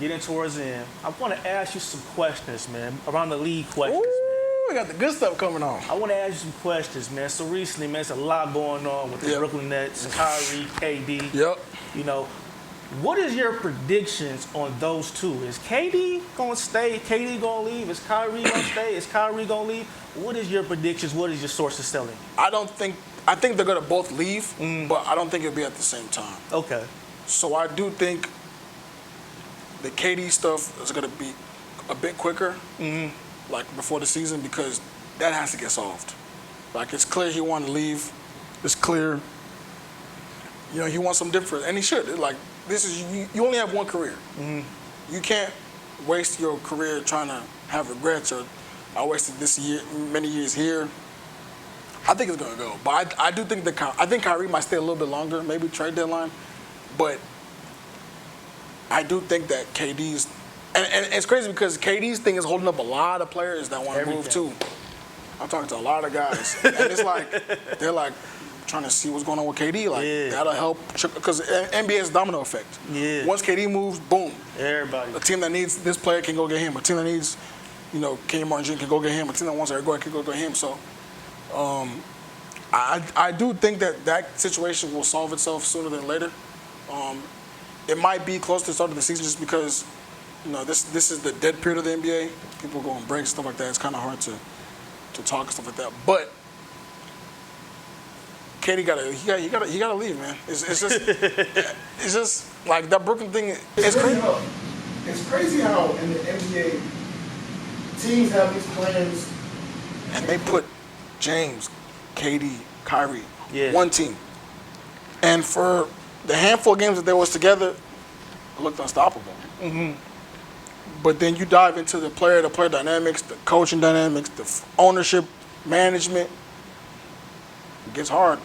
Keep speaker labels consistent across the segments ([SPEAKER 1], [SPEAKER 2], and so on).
[SPEAKER 1] Getting towards the end, I want to ask you some questions, man, around the league questions.
[SPEAKER 2] Ooh, we got the good stuff coming on.
[SPEAKER 1] I want to ask you some questions, man. So recently, man, there's a lot going on with the Brooklyn Nets, Kyrie, KD.
[SPEAKER 2] Yep.
[SPEAKER 1] You know, what is your predictions on those two? Is KD going to stay? KD going to leave? Is Kyrie going to stay? Is Kyrie going to leave? What is your predictions? What is your sources telling you?
[SPEAKER 2] I think they're going to both leave, but I don't think it'll be at the same time.
[SPEAKER 1] Okay.
[SPEAKER 2] So I do think the KD stuff is going to be a bit quicker, like before the season, because that has to get solved. Like, it's clear he wanted to leave. It's clear, you know, he wants something different, and he should. Like, this is you only have one career. You can't waste your career trying to have regrets or I wasted this year, many years here. I think it's gonna go, but I do think I think Kyrie might stay a little bit longer, maybe trade deadline, but I do think that KD's and it's crazy because KD's thing is holding up a lot of players that want to move too. I'm talking to a lot of guys, and it's like they're like trying to see what's going on with KD. Like that'll help because NBA is domino effect.
[SPEAKER 1] Yeah.
[SPEAKER 2] Once KD moves, boom.
[SPEAKER 1] Everybody.
[SPEAKER 2] A team that needs this player can go get him. A team that needs, you know, Kenny Martin Jr. can go get him. A team that wants Eric Gordon can go get him. So, I do think that situation will solve itself sooner than later. It might be close to the start of the season just because, you know, this is the dead period of the NBA. People go on breaks, stuff like that. It's kind of hard to talk and stuff like that. But KD gotta leave, man. It's just like that Brooklyn thing. It's crazy.
[SPEAKER 3] It's crazy how in the NBA teams have these plans,
[SPEAKER 2] and they put James, KD, Kyrie, one team, and for the handful of games that they was together, it looked unstoppable. But then you dive into the player dynamics, the coaching dynamics, the ownership, management. It gets hard.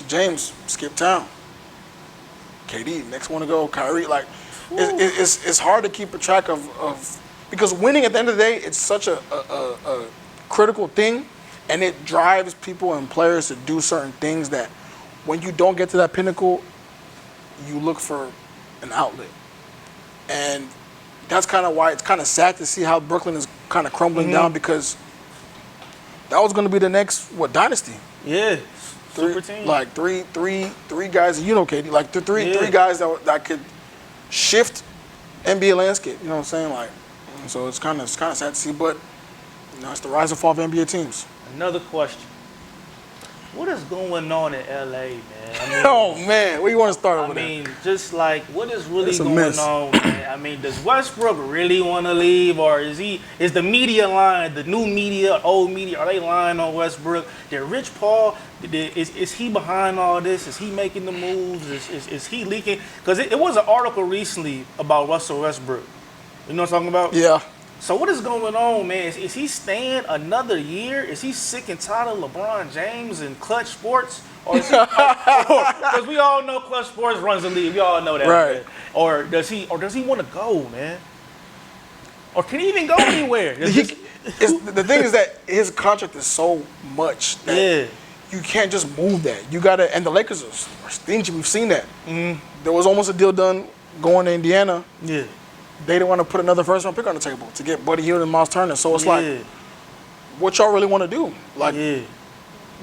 [SPEAKER 2] James skip town. KD next one to go. Kyrie, like it's hard to keep a track of because winning at the end of the day, it's such a critical thing, and it drives people and players to do certain things that when you don't get to that pinnacle, you look for an outlet, and that's kind of why it's kind of sad to see how Brooklyn is kind of crumbling down because that was going to be the next dynasty.
[SPEAKER 1] Yeah.
[SPEAKER 2] Super team. Like three guys, you know, KD, like the three guys that could shift NBA landscape. You know what I'm saying? Like, so it's kind of sad to see, but you know, it's the rise and fall of NBA teams.
[SPEAKER 1] Another question: what is going on in LA, man? I mean,
[SPEAKER 2] oh man, where you want to start over there?
[SPEAKER 1] I mean, just like what is really going on, man? I mean, does Westbrook really want to leave, or is the media lying? The new media, old media, are they lying on Westbrook? Did Rich Paul? Is he behind all this? Is he making the moves? Is he leaking? Because it was an article recently about Russell Westbrook. You know what I'm talking about?
[SPEAKER 2] Yeah.
[SPEAKER 1] So what is going on, man? Is he staying another year? Is he sick and tired of LeBron James and Clutch Sports? Or is he, because we all know Clutch Sports runs the league. We all know that.
[SPEAKER 2] Right.
[SPEAKER 1] Man. Or does he want to go, man? Or can he even go anywhere?
[SPEAKER 2] The thing is that his contract is so much that you can't just move that. You gotta, and the Lakers are stingy. We've seen that. There was almost a deal done going to Indiana.
[SPEAKER 1] Yeah.
[SPEAKER 2] They didn't want to put another first-round pick on the table to get Buddy Hield and Miles Turner. So it's like, what y'all really want to do? Like,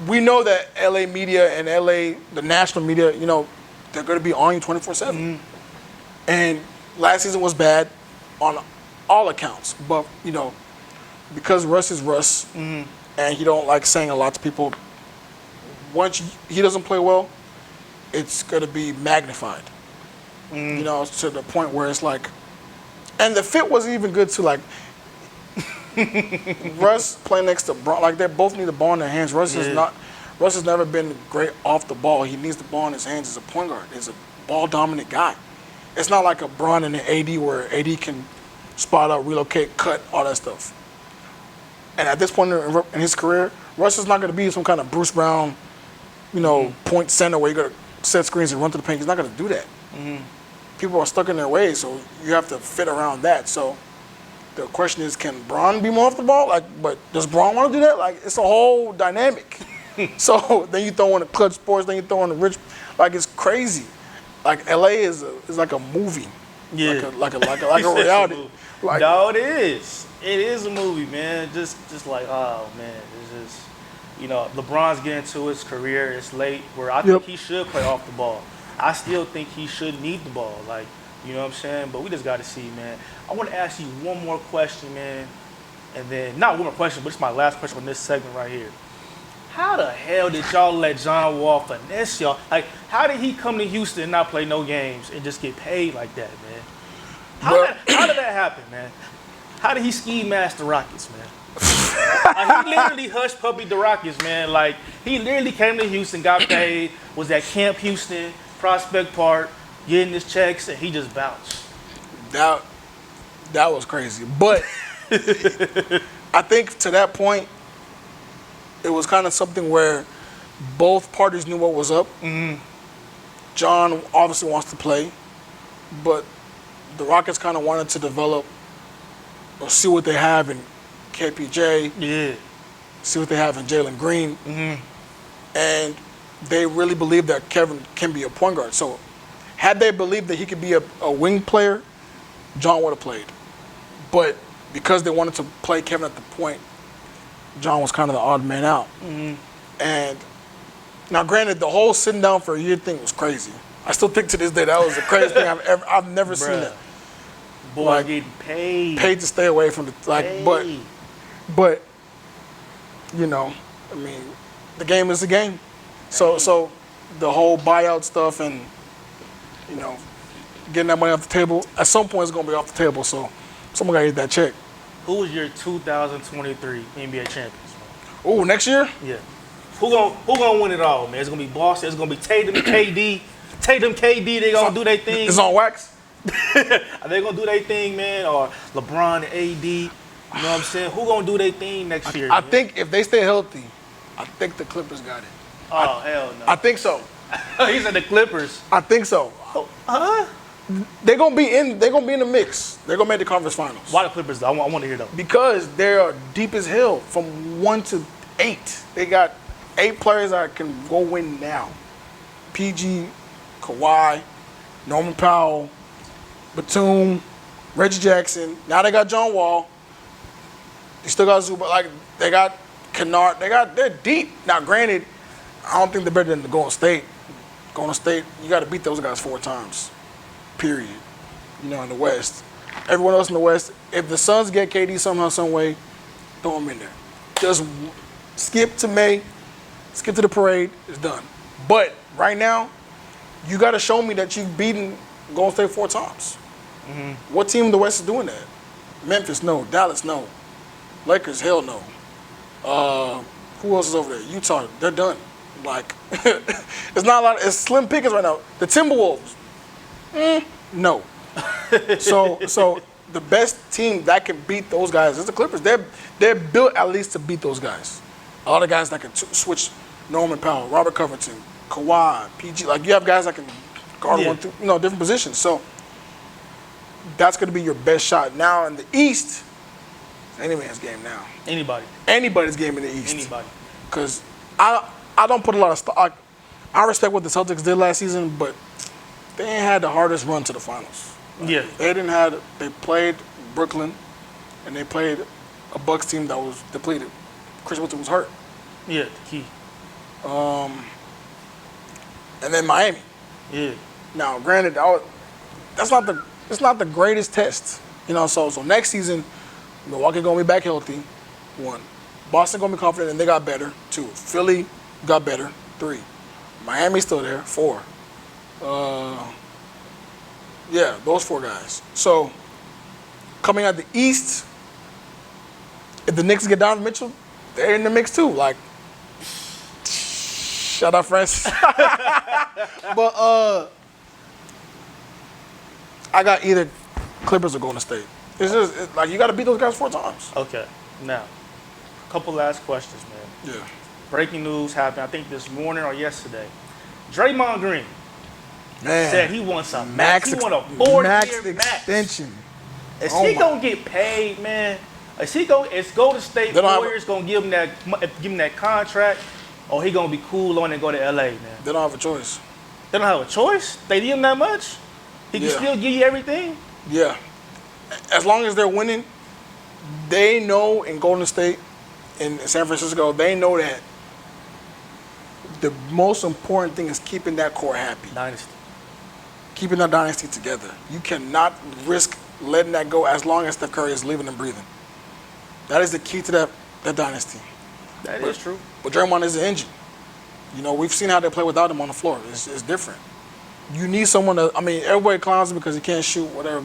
[SPEAKER 2] we know that LA media and the national media, you know, they're going to be on you 24/7. And last season was bad on all accounts. But, you know, because Russ is Russ, and he don't like saying a lot to people, once he doesn't play well, it's going to be magnified. You know, to the point where it's like, and the fit wasn't even good too. Like Russ playing next to Bron, like they both need the ball in their hands. Russ has never been great off the ball. He needs the ball in his hands as a point guard. He's a ball dominant guy. It's not like a Bron and an AD where AD can spot out, relocate, cut, all that stuff. And at this point in his career, Russ is not going to be some kind of Bruce Brown, you know, point center where you're going to set screens and run to the paint. He's not going to do that. People are stuck in their ways, so you have to fit around that. So the question is, can Bron be more off the ball? Like, but does Bron want to do that? Like, it's a whole dynamic. So then you throw in the Clutch Sports, then you throw in the Rich, like it's crazy. Like LA is like a movie.
[SPEAKER 1] Yeah.
[SPEAKER 2] Like a reality. Like,
[SPEAKER 1] no, it is. It is a movie, man. Just like, oh man, it's just, LeBron's getting to his career. It's late. Where I think he should play off the ball. I still think he should need the ball. Like, you know what I'm saying? But we just got to see, man. I want to ask you one more question, man. And then, not one more question, but it's my last question on this segment right here. How the hell did y'all let John Wall finesse y'all? Like, how did he come to Houston and not play no games and just get paid like that, man? How did that happen, man? How did he ski mask the Rockets, man? Like, he literally hush puppy the Rockets, man. Like, he literally came to Houston, got paid, was at Camp Houston, Prospect Park, getting his checks, and he just bounced.
[SPEAKER 2] That was crazy. But I think to that point, it was kind of something where both parties knew what was up.
[SPEAKER 1] Mm-hmm.
[SPEAKER 2] John obviously wants to play, but the Rockets kind of wanted to develop or see what they have in KPJ.
[SPEAKER 1] Yeah.
[SPEAKER 2] See what they have in Jalen Green.
[SPEAKER 1] Mm-hmm.
[SPEAKER 2] And they really believe that Kevin can be a point guard. So had they believed that he could be a wing player, John would have played. But because they wanted to play Kevin at the point, John was kind of the odd man out.
[SPEAKER 1] Mm-hmm.
[SPEAKER 2] And now, granted, the whole sitting down for a year thing was crazy. I still think to this day that was the craziest thing I've never seen that.
[SPEAKER 1] Boy,
[SPEAKER 2] like,
[SPEAKER 1] getting paid.
[SPEAKER 2] Paid to stay away from but I mean, the game is the game. So the whole buyout stuff and getting that money off the table, at some point it's gonna be off the table. So someone gotta get that check.
[SPEAKER 1] Who was your 2023 NBA champions?
[SPEAKER 2] Oh, next year?
[SPEAKER 1] Yeah. Who gonna win it all, man? It's gonna be Boston. It's gonna be Tatum, KD. Tatum, KD. They gonna do their thing.
[SPEAKER 2] It's on wax.
[SPEAKER 1] Are they gonna do their thing, man? Or LeBron, AD? You know what I'm saying? Who gonna do their thing next year?
[SPEAKER 2] I think if they stay healthy, I think the Clippers got it.
[SPEAKER 1] Oh, hell no.
[SPEAKER 2] I think so.
[SPEAKER 1] He said the Clippers.
[SPEAKER 2] I think so.
[SPEAKER 1] Huh?
[SPEAKER 2] They're gonna be in the mix. They're gonna make the conference finals.
[SPEAKER 1] Why the Clippers though? I want to hear though.
[SPEAKER 2] Because they are deep as hell from 1 to 8. They got 8 players that can go win now. PG, Kawhi, Norman Powell, Batum, Reggie Jackson. Now they got John Wall. They still got Zubac. Like, they got Kennard. They're deep. Now, granted, I don't think they're better than the Golden State. Golden State, you got to beat those guys 4 times. Period. In the West. Everyone else in the West, if the Suns get KD somehow, some way, throw them in there. Just skip to May, skip to the parade, it's done. But right now, you got to show me that you've beaten Golden State 4 times. Mm-hmm. What team in the West is doing that? Memphis, no. Dallas, no. Lakers, hell no. Who else is over there? Utah, they're done. Like, it's not a lot. It's slim pickings right now. The Timberwolves, no. So the best team that can beat those guys is the Clippers. They're built at least to beat those guys. A lot of guys that can switch. Norman Powell, Robert Covington, Kawhi, PG. Like, you have guys that can guard one through different positions. So that's going to be your best shot. Now in the East, it's any man's game now. Anybody's game in the East.
[SPEAKER 1] Anybody.
[SPEAKER 2] Because I don't put a lot of stock. I respect what the Celtics did last season, but they ain't had the hardest run to the finals.
[SPEAKER 1] Yeah.
[SPEAKER 2] They played Brooklyn, and they played a Bucks team that was depleted. Chris Middleton was hurt.
[SPEAKER 1] Yeah, the key.
[SPEAKER 2] And then Miami.
[SPEAKER 1] Yeah.
[SPEAKER 2] Now, granted, it's not the greatest test, So next season, Milwaukee gonna be back healthy. 1, Boston gonna be confident, and they got better. 2, Philly got better. 3, Miami's still there. 4, those 4 guys. So coming out the East, if the Knicks get Donovan Mitchell, they're in the mix too. Like, shout out Francis. But I got either Clippers or Golden State. It's just like you got to beat those guys 4 times.
[SPEAKER 1] Okay. Now, a couple last questions, man.
[SPEAKER 2] Yeah.
[SPEAKER 1] Breaking news happened, I think this morning or yesterday. Draymond Green
[SPEAKER 2] Man.
[SPEAKER 1] said he wants a max. He wants a 4-year
[SPEAKER 2] extension.
[SPEAKER 1] Is he gonna get paid, man? Is Golden State Warriors gonna give him that contract, or he gonna be cool on and go to LA, man?
[SPEAKER 2] They don't have a choice.
[SPEAKER 1] They don't have a choice. They need him that much. He can still give you everything.
[SPEAKER 2] Yeah. As long as they're winning, they know in Golden State, in San Francisco, they know that the most important thing is keeping that core happy.
[SPEAKER 1] Dynasty.
[SPEAKER 2] Keeping that dynasty together. You cannot risk letting that go as long as Steph Curry is living and breathing. That is the key to that dynasty.
[SPEAKER 1] That is true.
[SPEAKER 2] But Draymond is the engine. You know, we've seen how they play without him on the floor. It's different. You need someone to, I mean, everybody clowns him because he can't shoot, whatever.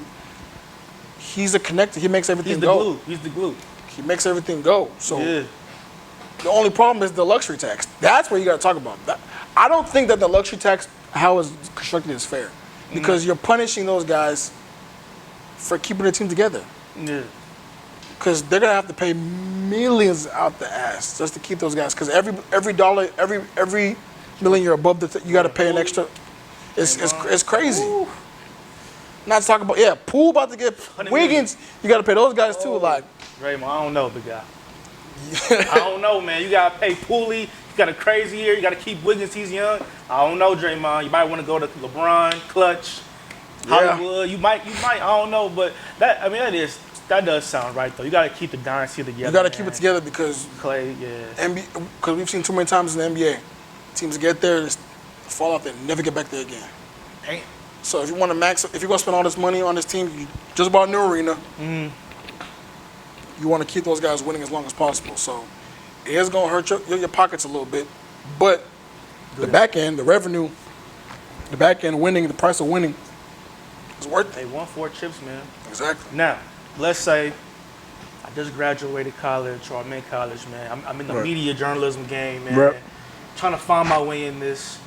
[SPEAKER 2] He's a connector. He makes everything go.
[SPEAKER 1] He's the glue.
[SPEAKER 2] He makes everything go. So the only problem is the luxury tax. That's what you got to talk about. I don't think that the luxury tax, how it's constructed, is fair. Because you're punishing those guys for keeping the team together.
[SPEAKER 1] Yeah.
[SPEAKER 2] Because they're going to have to pay millions out the ass just to keep those guys. Because every dollar, every million you're above, you got to pay an extra. It's crazy. Ooh. Not to talk about, Poole about to get Wiggins. You got to pay those guys too. Like
[SPEAKER 1] Draymond, I don't know, big guy. I don't know, man. You got to pay Pooley. You got a crazy year. You got to keep Wiggins. He's young. I don't know, Draymond. You might want to go to LeBron, Clutch, Hollywood. You might. I don't know, but that does sound right though. You got to keep the dynasty together.
[SPEAKER 2] You got to keep it together because
[SPEAKER 1] Clay,
[SPEAKER 2] because we've seen too many times in the NBA, teams get there, just fall off, and never get back there again.
[SPEAKER 1] Damn.
[SPEAKER 2] So if you want to if you're gonna spend all this money on this team, you just bought a new arena. You want to keep those guys winning as long as possible. So it is gonna hurt your pockets a little bit, but the back end, the revenue, the back end winning, the price of winning is worth it.
[SPEAKER 1] They won 4 chips, man.
[SPEAKER 2] Exactly.
[SPEAKER 1] Now, let's say I just graduated college or I'm in college, man. I'm in the media journalism game, man. Trying to find my way in this.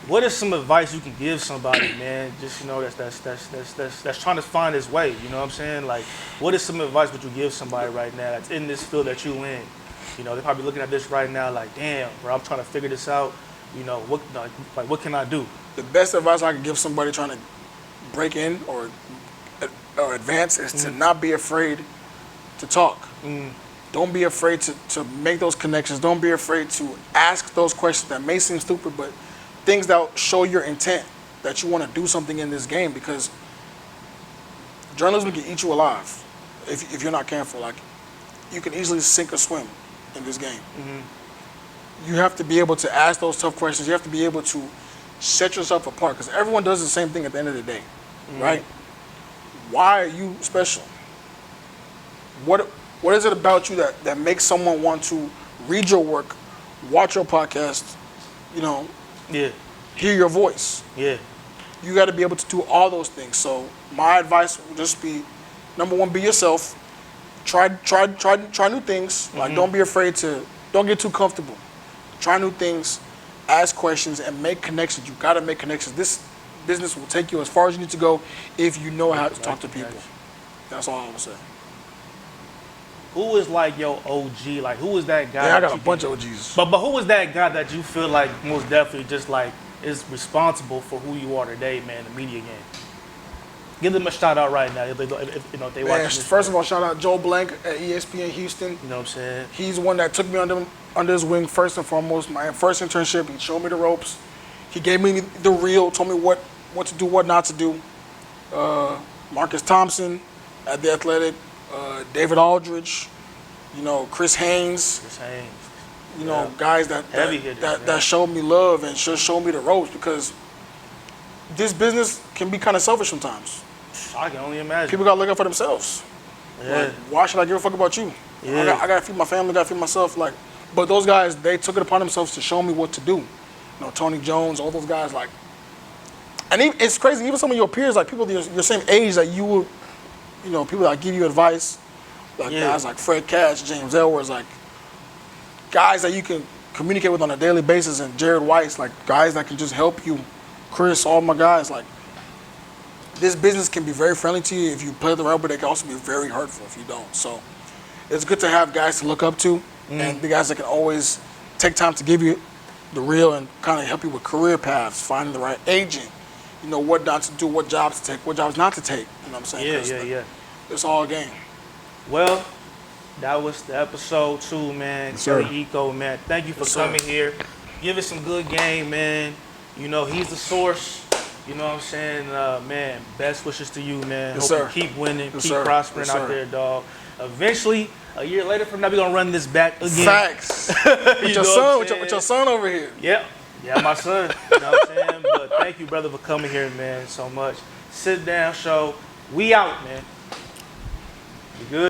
[SPEAKER 1] What is some advice you can give somebody, man? Just that's trying to find his way. You know what I'm saying? Like, what is some advice would you give somebody right now that's in this field that you in? You know, they're probably looking at this right now, like, damn, bro, I'm trying to figure this out. You know, what can I do?
[SPEAKER 2] The best advice I can give somebody trying to break in or advance is to not be afraid to talk. Don't be afraid to make those connections. Don't be afraid to ask those questions that may seem stupid, but things that show your intent, that you want to do something in this game, because journalism can eat you alive if you're not careful. Like, you can easily sink or swim in this game. You have to be able to ask those tough questions. You have to be able to set yourself apart, because everyone does the same thing at the end of the day, right? Why are you special? What is it about you that makes someone want to read your work, watch your podcast, you know, hear your voice? You got to be able to do all those things. So my advice would just be, number one, be yourself. Try new things. Like, don't be afraid don't get too comfortable. Try new things, ask questions, and make connections. You got to make connections. This business will take you as far as you need to go if you know how to talk to people. That's all I would say.
[SPEAKER 1] Who is like your OG? Like, who is that guy?
[SPEAKER 2] Yeah, I got a bunch of OGs.
[SPEAKER 1] But who is that guy that you feel like most definitely just like is responsible for who you are today, man, in the media game? Give them a shout out right now if they watch this.
[SPEAKER 2] First of all, shout out Joe Blank at ESPN Houston.
[SPEAKER 1] You know what I'm saying?
[SPEAKER 2] He's the one that took me under his wing first and foremost. My first internship, he showed me the ropes. He gave me the reel, told me what to do, what not to do. Marcus Thompson at The Athletic, David Aldridge, Chris Haynes. Guys that showed me love and showed me the ropes, because this business can be kind of selfish sometimes.
[SPEAKER 1] I can only imagine.
[SPEAKER 2] People got to look out for themselves.
[SPEAKER 1] Yeah.
[SPEAKER 2] Like, why should I give a fuck about you?
[SPEAKER 1] Yeah.
[SPEAKER 2] I got to feed my family, got to feed myself. Like, but those guys, they took it upon themselves to show me what to do. Tony Jones, all those guys, like, and it's crazy. Even some of your peers, like people your same age, that you would, people that give you advice, like guys like Fred Cash, James Ellsworth, like guys that you can communicate with on a daily basis, and Jared Weiss, like guys that can just help you. Chris, all my guys, like, this business can be very friendly to you if you play the right, but it can also be very hurtful if you don't. So it's good to have guys to look up to, and the guys that can always take time to give you the real and kind of help you with career paths, finding the right agent, what not to do, what jobs to take, what jobs not to take. You know what I'm saying?
[SPEAKER 1] Yeah.
[SPEAKER 2] It's all a game.
[SPEAKER 1] Well, that was the episode 2, man. Kelly Iko, man. Thank you for coming here. Give us some good game, man. He's the source. You know what I'm saying? Man, best wishes to you, man.
[SPEAKER 2] Yes,
[SPEAKER 1] Hope
[SPEAKER 2] sir.
[SPEAKER 1] you keep winning,
[SPEAKER 2] Yes,
[SPEAKER 1] keep
[SPEAKER 2] sir.
[SPEAKER 1] prospering
[SPEAKER 2] Yes,
[SPEAKER 1] out
[SPEAKER 2] sir.
[SPEAKER 1] there, dog. Eventually, a year later from now, we're going to run this back again.
[SPEAKER 2] Facts. With your son, with your son over here.
[SPEAKER 1] Yep. Yeah, my son. You know what I'm saying? But thank you, brother, for coming here, man, so much. Sit down, show. We out, man. You good?